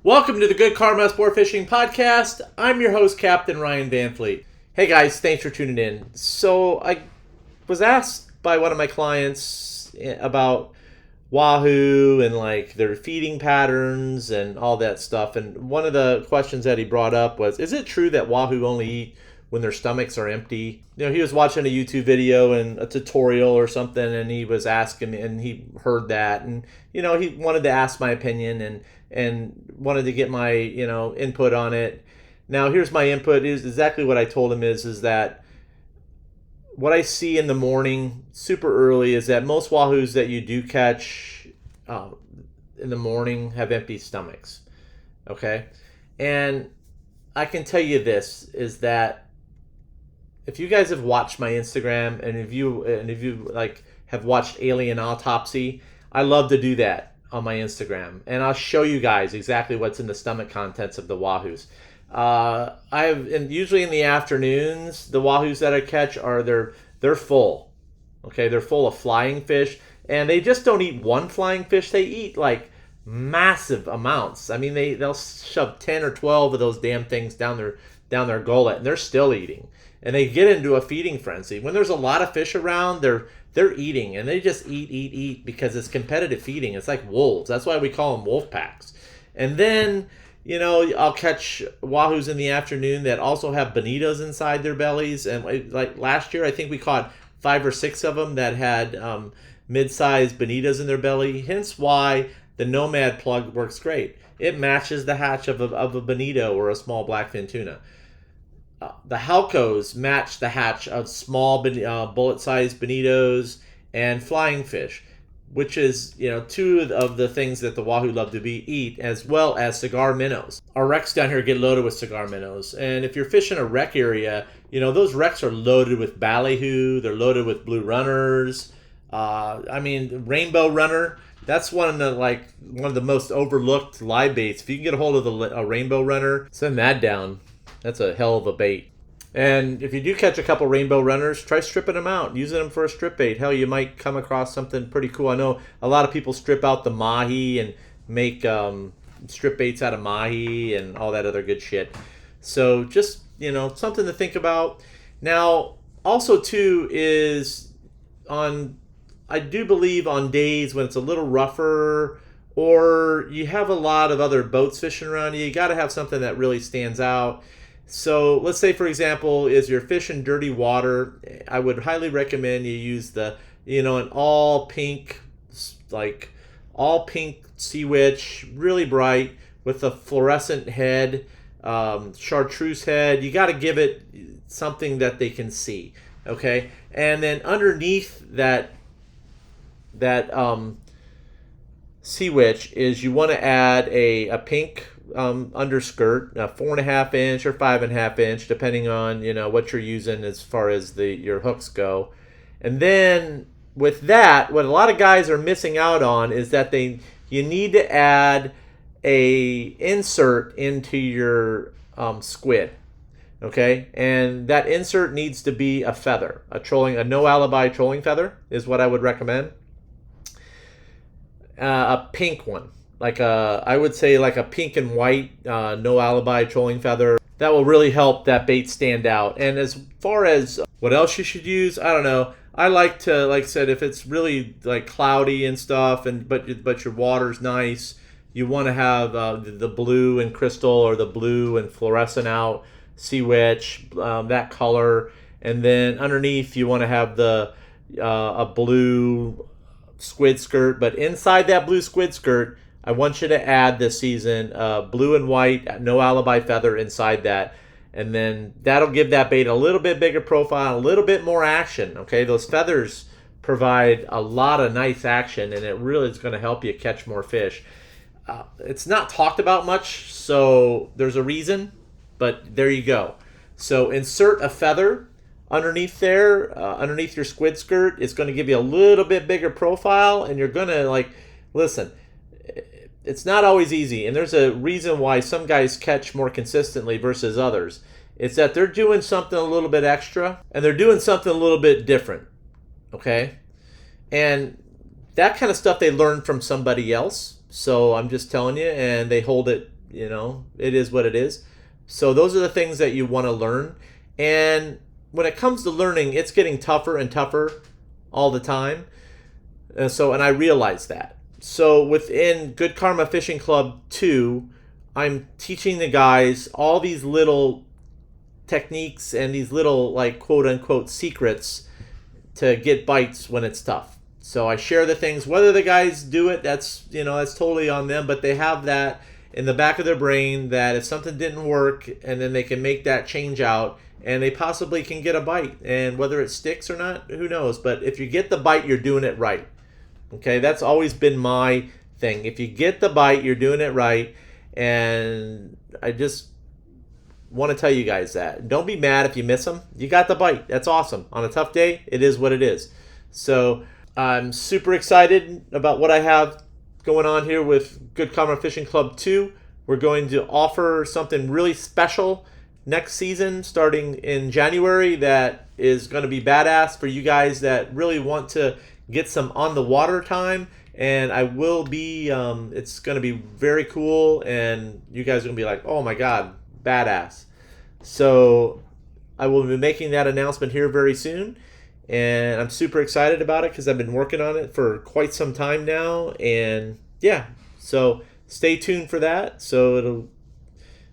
Welcome to the Good Karma Sport Fishing Podcast. I'm your host, Captain Ryan Van Fleet. Hey guys, thanks for tuning in. So I was asked by one of my clients about Wahoo and like their feeding patterns and all that stuff. And one of the questions that he brought up was, is it true that Wahoo only eat when their stomachs are empty? You know, he was watching a YouTube video and a tutorial or something, and he was asking me, and he heard that, and you know, he wanted to ask my opinion and wanted to get my, you know, input on it. Now, here's my input. Is exactly what I told him is that what I see in the morning, super early, is that most wahoos that you do catch in the morning have empty stomachs. Okay, and I can tell you this is that if you guys have watched my Instagram and if you like have watched Alien Autopsy, I love to do that on my Instagram, and I'll show you guys exactly what's in the stomach contents of the wahoos. And usually in the afternoons, the wahoos that I catch they're full. Okay, they're full of flying fish, and they just don't eat one flying fish. They eat like massive amounts. I mean, they'll shove 10 or 12 of those damn things down their gullet, and they're still eating. And they get into a feeding frenzy. When there's a lot of fish around, they're eating, and they just eat because it's competitive feeding. It's like wolves. That's why we call them wolf packs. And then, you know, I'll catch wahoos in the afternoon that also have bonitos inside their bellies. And like last year, I think we caught 5 or 6 of them that had mid-sized bonitos in their belly. Hence why the Nomad plug works great. It matches the hatch of a bonito or a small blackfin tuna. The Halcos match the hatch of small bullet-sized bonitos and flying fish, which is, you know, 2 of the things that the wahoo love to eat, as well as cigar minnows. Our wrecks down here get loaded with cigar minnows, and if you're fishing a wreck area, you know, those wrecks are loaded with ballyhoo, they're loaded with blue runners. Rainbow runner. That's one of the most overlooked live baits. If you can get a hold of a rainbow runner, send that down. That's a hell of a bait. And if you do catch a couple rainbow runners, try stripping them out, using them for a strip bait. Hell, you might come across something pretty cool. I know a lot of people strip out the mahi and make strip baits out of mahi and all that other good shit. So just, you know, something to think about. Now, also too is I do believe on days when it's a little rougher or you have a lot of other boats fishing around you got to have something that really stands out. So let's say, for example, is you're fishing dirty water, I would highly recommend you use an all pink sea witch, really bright, with a fluorescent head, chartreuse head. You got to give it something that they can see, okay? And then underneath that sea witch is you want to add a pink underskirt, a 4.5 inch or 5.5 inch, depending on, you know, what you're using as far as your hooks go. And then with that, what a lot of guys are missing out on is that you need to add a insert into your squid. Okay, and that insert needs to be a feather, a no alibi trolling feather is what I would recommend. A pink one, I would say like a pink and white no alibi trolling feather. That will really help that bait stand out. And as far as what else you should use, I don't know. I like to, like I said, if it's really like cloudy and stuff, but your water's nice, you want to have the blue and crystal or the blue and fluorescent out sea witch, that color, and then underneath you want to have a blue squid skirt. But inside that blue squid skirt, I want you to add this season blue and white no alibi feather inside that, and then that'll give that bait a little bit bigger profile, a little bit more action. Okay, those feathers provide a lot of nice action, and it really is going to help you catch more fish. It's not talked about much, so there's a reason, but there you go. So insert a feather underneath there, underneath your squid skirt. It's going to give you a little bit bigger profile, and you're going to listen, it's not always easy, and there's a reason why some guys catch more consistently versus others. It's that they're doing something a little bit extra, and they're doing something a little bit different, okay? And that kind of stuff they learn from somebody else. So I'm just telling you, and they hold it, it is what it is. So those are the things that you want to learn. And when it comes to learning, it's getting tougher and tougher all the time. And I realize that. So within Good Karma Fishing Club 2, I'm teaching the guys all these little techniques and these little, like, quote unquote secrets to get bites when it's tough. So I share the things. Whether the guys do it, that's totally on them, but they have that in the back of their brain that if something didn't work, and then they can make that change out, and they possibly can get a bite. And whether it sticks or not, who knows? But if you get the bite, you're doing it right. Okay, that's always been my thing. If you get the bite, you're doing it right. And I just want to tell you guys that. Don't be mad if you miss them. You got the bite. That's awesome. On a tough day, it is what it is. So I'm super excited about what I have going on here with Good Karma Fishing Club 2. We're going to offer something really special next season starting in January that is going to be badass for you guys that really want to get some on the water time. And I will be, it's going to be very cool, and you guys are going to be like, oh my God, badass. So I will be making that announcement here very soon, and I'm super excited about it because I've been working on it for quite some time now. And yeah, so stay tuned for that. So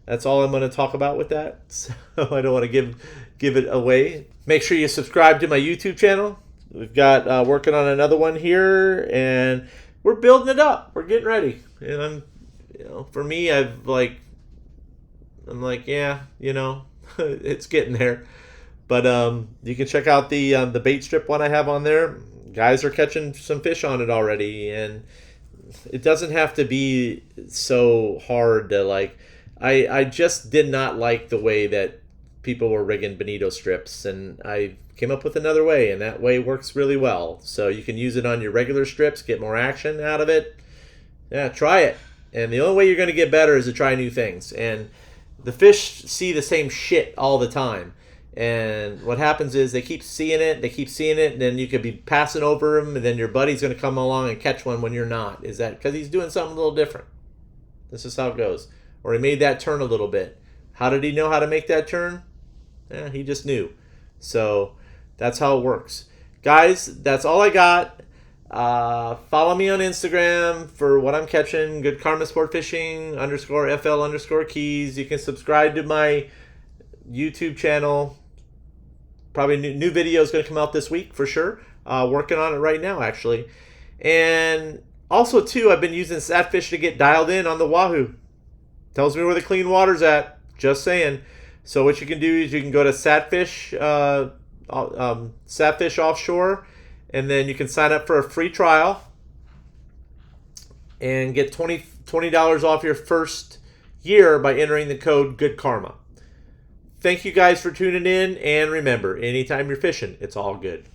that's all I'm going to talk about with that. So I don't want to give it away. Make sure you subscribe to my YouTube channel. We've got working on another one here, and we're building it up. We're getting ready. And I'm, for me, I'm like, yeah, it's getting there. But you can check out the bait strip one I have on there. Guys are catching some fish on it already, and it doesn't have to be so hard to like. I just did not like the way that people were rigging bonito strips, and I came up with another way, and that way works really well. So you can use it on your regular strips, get more action out of it. Yeah, try it. And the only way you're going to get better is to try new things. And the fish see the same shit all the time. And what happens is they keep seeing it, and then you could be passing over them, and then your buddy's going to come along and catch one when you're not. Is that because he's doing something a little different? This is how it goes. Or he made that turn a little bit. How did he know how to make that turn? He just knew. So that's how it works. Guys, that's all I got. Follow me on Instagram for what I'm catching. Good Karma Sport Fishing _FL _keys. You can subscribe to my YouTube channel. Probably new video is going to come out this week for sure. Working on it right now, actually. And also, too, I've been using SATFISH to get dialed in on the Wahoo. Tells me where the clean water's at. Just saying. So what you can do is you can go to SATFISH Offshore, and then you can sign up for a free trial and get $20 off your first year by entering the code Good Karma. Thank you guys for tuning in, and remember, anytime you're fishing, it's all good.